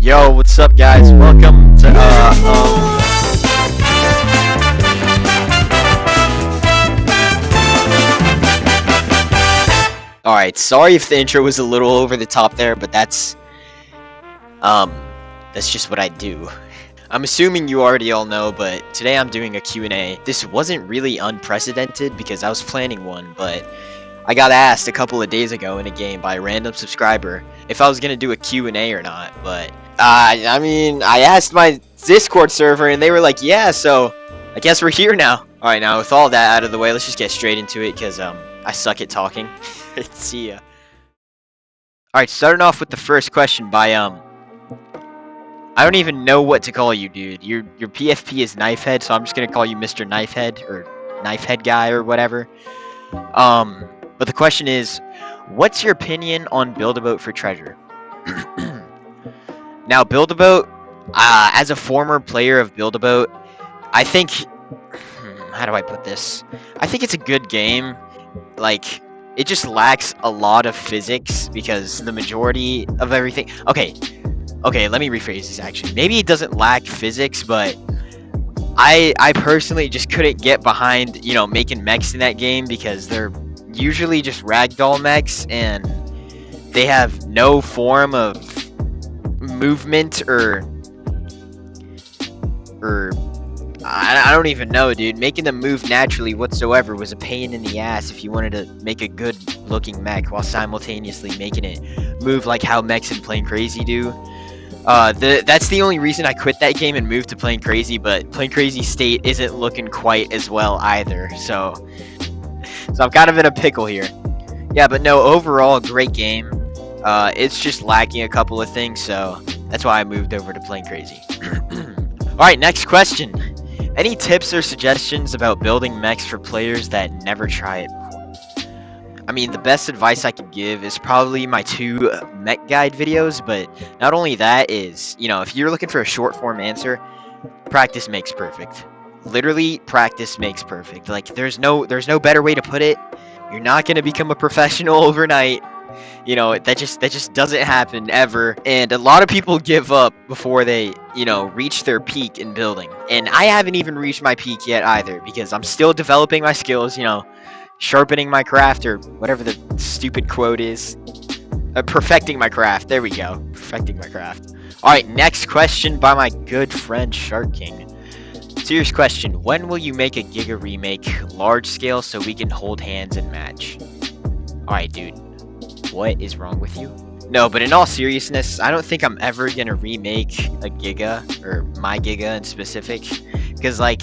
Yo, what's up, guys? Welcome to Alright, sorry if the intro was a little over the top there, but um that's just what I do. I'm assuming you already all know, but today I'm doing a Q&A. This wasn't really unprecedented because I was planning one, but I got asked a couple of days ago in a game by a random subscriber if I was gonna do a Q&A or not, but I mean, I asked my Discord server and they were like, yeah, so I guess we're here now. Alright, now with all that out of the way, let's just get straight into it because I suck at talking. See ya. Alright, starting off with the first question by I don't even know what to call you, dude. Your PFP is Knifehead, so I'm just gonna call you Mr. Knifehead or Knifehead guy or whatever. But the question is, what's your opinion on Build-A-Boat for treasure? Now, Build-A-Boat, as a former player of Build-A-Boat, I think, how do I put this? I think it's a good game. Like, it just lacks a lot of physics because the majority of everything. Okay, let me rephrase this actually. Maybe it doesn't lack physics, but I personally just couldn't get behind, you know, making mechs in that game because they're usually just ragdoll mechs and they have no form of movement or I don't even know, dude. Making them move naturally whatsoever was a pain in the ass if you wanted to make a good looking mech while simultaneously making it move like how mechs in Plain Crazy do. That's the only reason I quit that game and moved to Plain Crazy, but Plain Crazy State isn't looking quite as well either, so I'm kind of in a pickle here. Yeah, but no, overall, great game. It's just lacking a couple of things, so that's why I moved over to Plain Crazy. Alright, next question. Any tips or suggestions about building mechs for players that never try it before? I mean, the best advice I can give is probably my 2 mech guide videos, but not only that is, you know, if you're looking for a short form answer, practice makes perfect. Literally, practice makes perfect. Like, there's no better way to put it. You're not gonna become a professional overnight. You know, that just doesn't happen ever, and a lot of people give up before they, you know, reach their peak in building. And I haven't even reached my peak yet either because I'm still developing my skills, you know, sharpening my craft or whatever the stupid quote is. Perfecting my craft. There we go. Perfecting my craft. Alright, next question by my good friend Shark King. Serious question. When will you make a Giga remake large scale so we can hold hands and match? Alright, dude. What is wrong with you? No, but in all seriousness, I don't think I'm ever gonna remake a Giga, or my Giga in specific, because, like,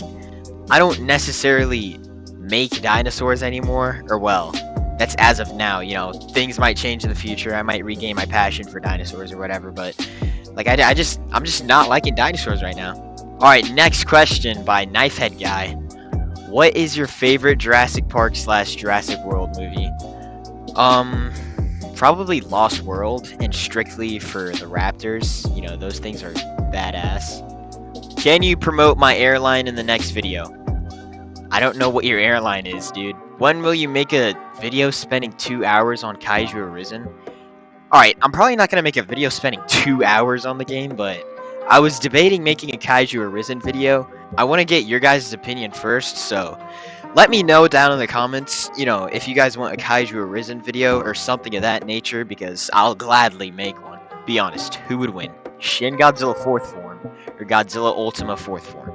I don't necessarily make dinosaurs anymore, or well, that's as of now, you know, things might change in the future, I might regain my passion for dinosaurs or whatever, but, like, I'm just not liking dinosaurs right now. Alright, next question by Knifehead Guy. What is your favorite Jurassic Park / Jurassic World movie? Probably Lost World, and strictly for the raptors. You know, those things are badass. Can you promote my airline in the next video? I don't know what your airline is, dude. When will you make a video spending 2 hours on Kaiju Arisen? Alright, I'm probably not gonna make a video spending 2 hours on the game, but I was debating making a Kaiju Arisen video. I want to get your guys' opinion first, so let me know down in the comments, you know, if you guys want a Kaiju Arisen video or something of that nature, because I'll gladly make one. Be honest, who would win? Shin Godzilla 4th form or Godzilla Ultima 4th form?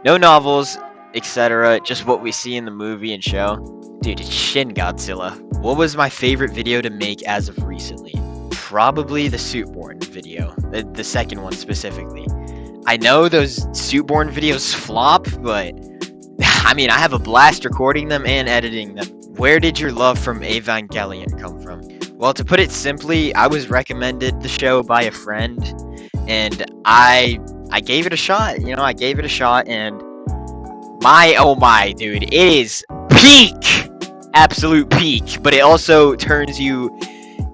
No novels, etc., just what we see in the movie and show. Dude, it's Shin Godzilla. What was my favorite video to make as of recently? Probably the Suitborn video, the second one specifically. I know those Suitborn videos flop, but I mean, I have a blast recording them and editing them. Where did your love from Evangelion come from? Well, to put it simply, I was recommended the show by a friend, and I gave it a shot. You know, I gave it a shot, and oh my, dude, it is peak! Absolute peak, but it also turns you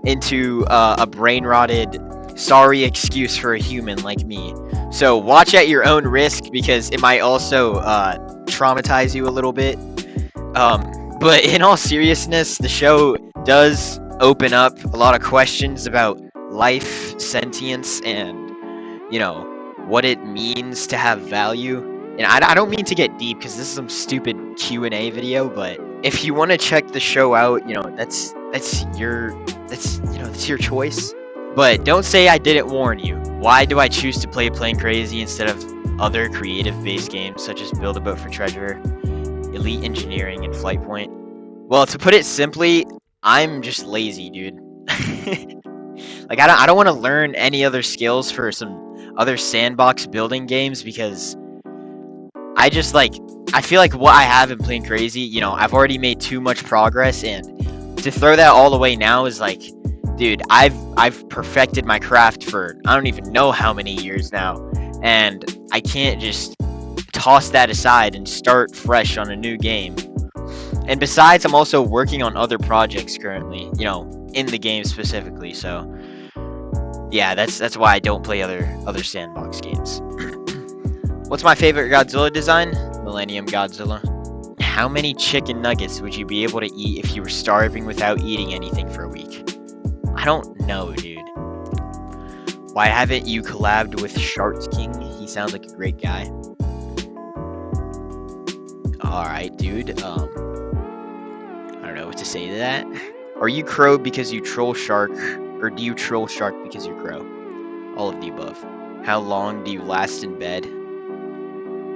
into a brain-rotted, sorry excuse for a human like me. So watch at your own risk, because it might also traumatize you a little bit. But in all seriousness, the show does open up a lot of questions about life, sentience, and what it means to have value. And I don't mean to get deep because this is some stupid Q&A video, but if you want to check the show out, that's your choice. But don't say I didn't warn you. Why do I choose to play Playing Crazy instead of other creative-based games such as Build a Boat for Treasure, Elite Engineering, and Flight Point? Well, to put it simply, I'm just lazy, dude. Like, I don't want to learn any other skills for some other sandbox building games because I feel like what I have in Playing Crazy, I've already made too much progress, and to throw that all away now is like, dude, I've perfected my craft for I don't even know how many years now, and I can't just toss that aside and start fresh on a new game. And besides, I'm also working on other projects currently, in the game specifically. So, yeah, that's why I don't play other sandbox games. What's my favorite Godzilla design? Millennium Godzilla. How many chicken nuggets would you be able to eat if you were starving without eating anything for a week? I don't know, dude. Why haven't you collabed with Shark King? He sounds like a great guy. Alright, dude. I don't know what to say to that. Are you Crow because you troll Shark, or do you troll Shark because you're Crow? All of the above. How long do you last in bed?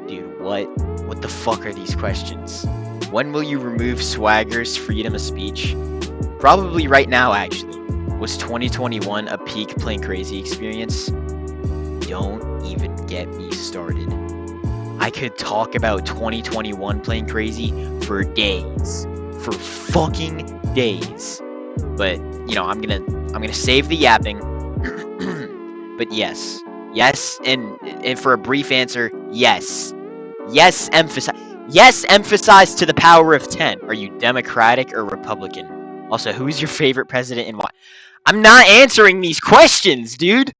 Dude, what the fuck are these questions? When will you remove Swagger's freedom of speech? Probably right now, actually. Was 2021 a peak Playing Crazy experience? Don't even get me started. I could talk about 2021 Playing Crazy for days. For fucking days. But, I'm gonna save the yapping. But yes. Yes, and for a brief answer, yes. Yes, emphasize to the power of 10. Are you Democratic or Republican? Also, who's your favorite president and why? I'm not answering these questions, dude!